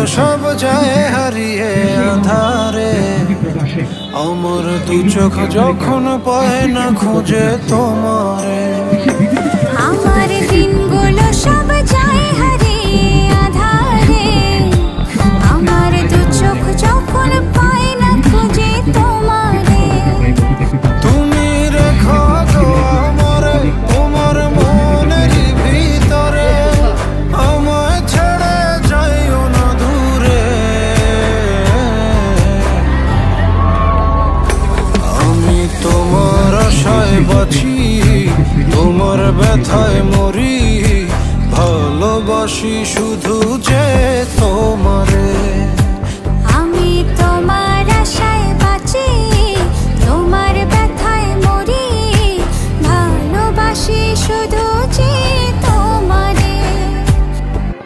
সব যায় হারিয়ে আধারে, আমার দু চোখ যখন পায় না খুঁজে তোমারে। আমার দিনগুলো সব যায় হারিয়ে আধারে, আমার দু চোখ যখন পায় না খুঁজে তোমারে। তুমি রেখো তো আমারে তোমার মনের ভিতরে, আমায় ছেড়ে যাইও না দূরে। আমি তোমার আশায় বাঁচি, তোমার ব্যথায় মরি, ভালোবাসি শুধু যে তোমারে।